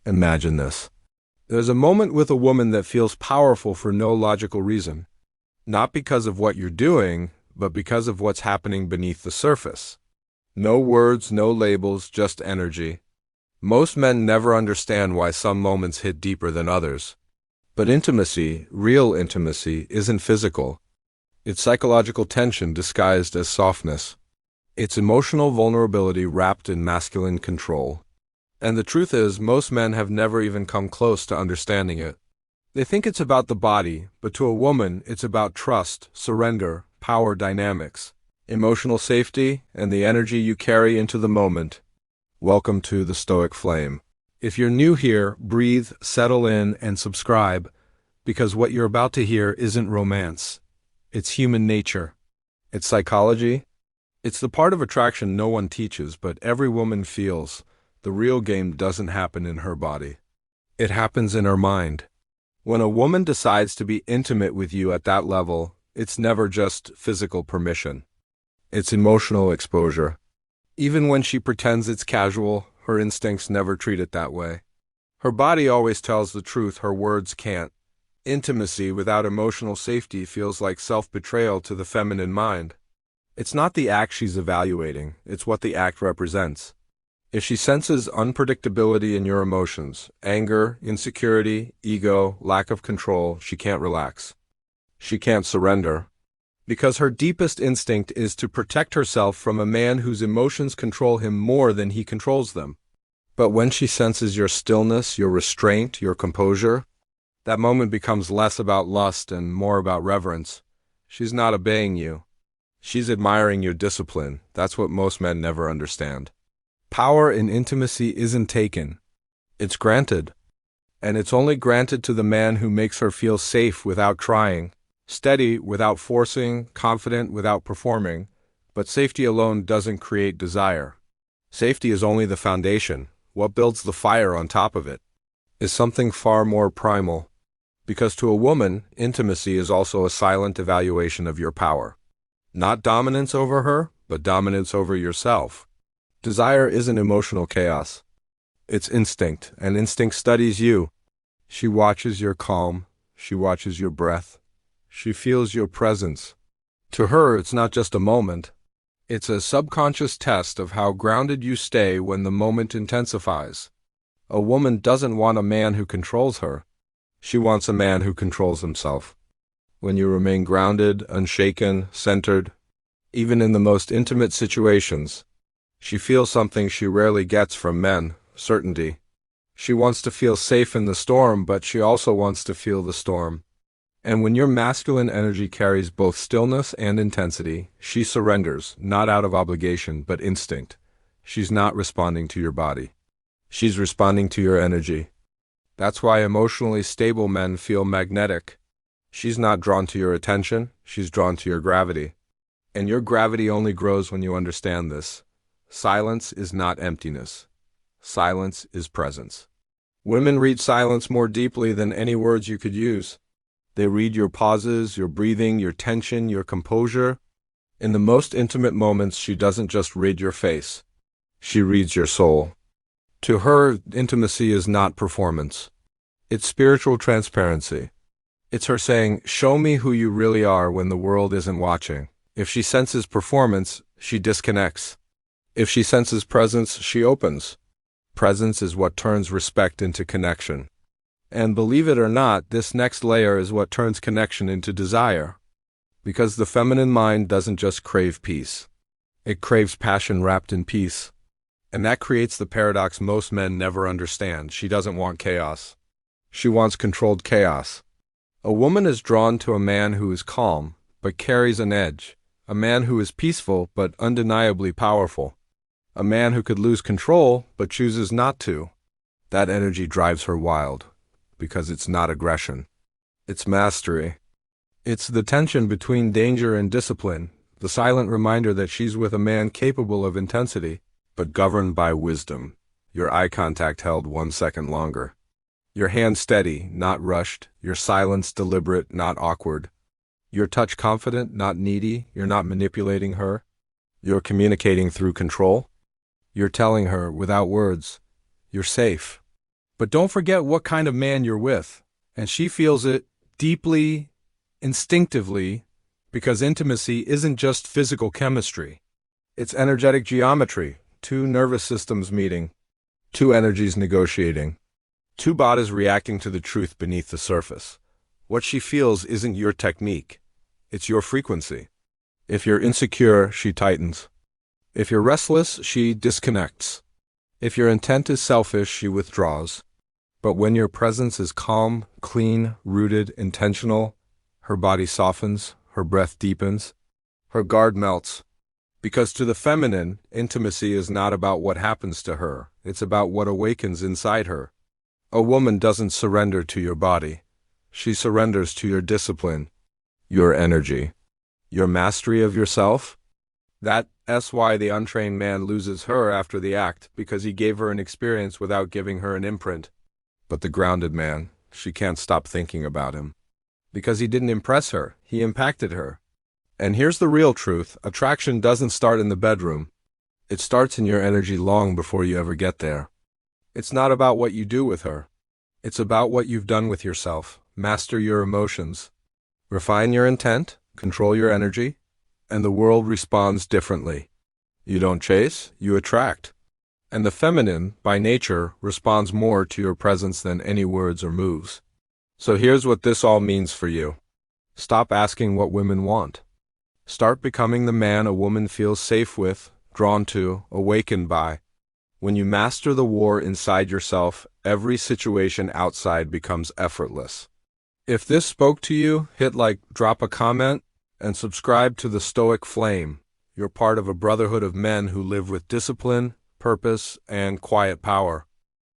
Imagine this. There's a moment with a woman that feels powerful for no logical reason. Not because of what you're doing, but because of what's happening beneath the surface. No words, no labels, just energy. Most men never understand why some moments hit deeper than others. But intimacy, real intimacy, isn't physical. It's psychological tension disguised as softness. It's emotional vulnerability wrapped in masculine control. And the truth is, most men have never even come close to understanding it. They think it's about the body, but to a woman, it's about trust, surrender, power dynamics, emotional safety, and the energy you carry into the moment. Welcome to the Stoic Flame. If you're new here, breathe, settle in, and subscribe, because what you're about to hear isn't romance. It's human nature. It's psychology. It's the part of attraction no one teaches, but every woman feels. The real game doesn't happen in her body. It happens in her mind. When a woman decides to be intimate with you at that level, it's never just physical permission. It's emotional exposure. Even when she pretends it's casual, her instincts never treat it that way. Her body always tells the truth, her words can't. Intimacy without emotional safety feels like self-betrayal to the feminine mind. It's not the act she's evaluating, it's what the act represents. If she senses unpredictability in your emotions, anger, insecurity, ego, lack of control, she can't relax. She can't surrender. Because her deepest instinct is to protect herself from a man whose emotions control him more than he controls them. But when she senses your stillness, your restraint, your composure, that moment becomes less about lust and more about reverence. She's not obeying you. She's admiring your discipline. That's what most men never understand. Power in intimacy isn't taken. It's granted. And it's only granted to the man who makes her feel safe without trying, steady without forcing, confident without performing. But safety alone doesn't create desire. Safety is only the foundation. What builds the fire on top of it is something far more primal. Because to a woman, intimacy is also a silent evaluation of your power. Not dominance over her, but dominance over yourself. Desire isn't emotional chaos. It's instinct, and instinct studies you. She watches your calm. She watches your breath. She feels your presence. To her, it's not just a moment. It's a subconscious test of how grounded you stay when the moment intensifies. A woman doesn't want a man who controls her. She wants a man who controls himself. When you remain grounded, unshaken, centered, even in the most intimate situations, she feels something she rarely gets from men, certainty. She wants to feel safe in the storm, but she also wants to feel the storm. And when your masculine energy carries both stillness and intensity, she surrenders, not out of obligation, but instinct. She's not responding to your body. She's responding to your energy. That's why emotionally stable men feel magnetic. She's not drawn to your attention, she's drawn to your gravity. And your gravity only grows when you understand this. Silence is not emptiness. Silence is presence. Women read silence more deeply than any words you could use. They read your pauses, your breathing, your tension, your composure. In the most intimate moments, she doesn't just read your face. She reads your soul. To her, intimacy is not performance. It's spiritual transparency. It's her saying, "Show me who you really are when the world isn't watching." If she senses performance, she disconnects. If she senses presence, she opens. Presence is what turns respect into connection. And believe it or not, this next layer is what turns connection into desire. Because the feminine mind doesn't just crave peace. It craves passion wrapped in peace. And that creates the paradox most men never understand. She doesn't want chaos. She wants controlled chaos. A woman is drawn to a man who is calm, but carries an edge. A man who is peaceful, but undeniably powerful. A man who could lose control, but chooses not to. That energy drives her wild, because it's not aggression. It's mastery. It's the tension between danger and discipline, the silent reminder that she's with a man capable of intensity, but governed by wisdom. Your eye contact held 1 second longer. Your hand steady, not rushed. Your silence deliberate, not awkward. Your touch confident, not needy. You're not manipulating her. You're communicating through control. You're telling her, without words, you're safe. But don't forget what kind of man you're with. And she feels it deeply, instinctively, because intimacy isn't just physical chemistry. It's energetic geometry, two nervous systems meeting, two energies negotiating, two bodies reacting to the truth beneath the surface. What she feels isn't your technique, it's your frequency. If you're insecure, she tightens. If you're restless, she disconnects. If your intent is selfish, she withdraws. But when your presence is calm, clean, rooted, intentional, her body softens, her breath deepens, her guard melts. Because to the feminine, intimacy is not about what happens to her, it's about what awakens inside her. A woman doesn't surrender to your body. She surrenders to your discipline, your energy, your mastery of yourself. That's why the untrained man loses her after the act, because he gave her an experience without giving her an imprint. But the grounded man, she can't stop thinking about him. Because he didn't impress her, he impacted her. And here's the real truth, attraction doesn't start in the bedroom. It starts in your energy long before you ever get there. It's not about what you do with her. It's about what you've done with yourself. Master your emotions. Refine your intent, control your energy, and the world responds differently. You don't chase, you attract. And the feminine, by nature, responds more to your presence than any words or moves. So here's what this all means for you. Stop asking what women want. Start becoming the man a woman feels safe with, drawn to, awakened by. When you master the war inside yourself, every situation outside becomes effortless. If this spoke to you, hit like, drop a comment, and subscribe to the Stoic Flame. You're part of a brotherhood of men who live with discipline, purpose, and quiet power.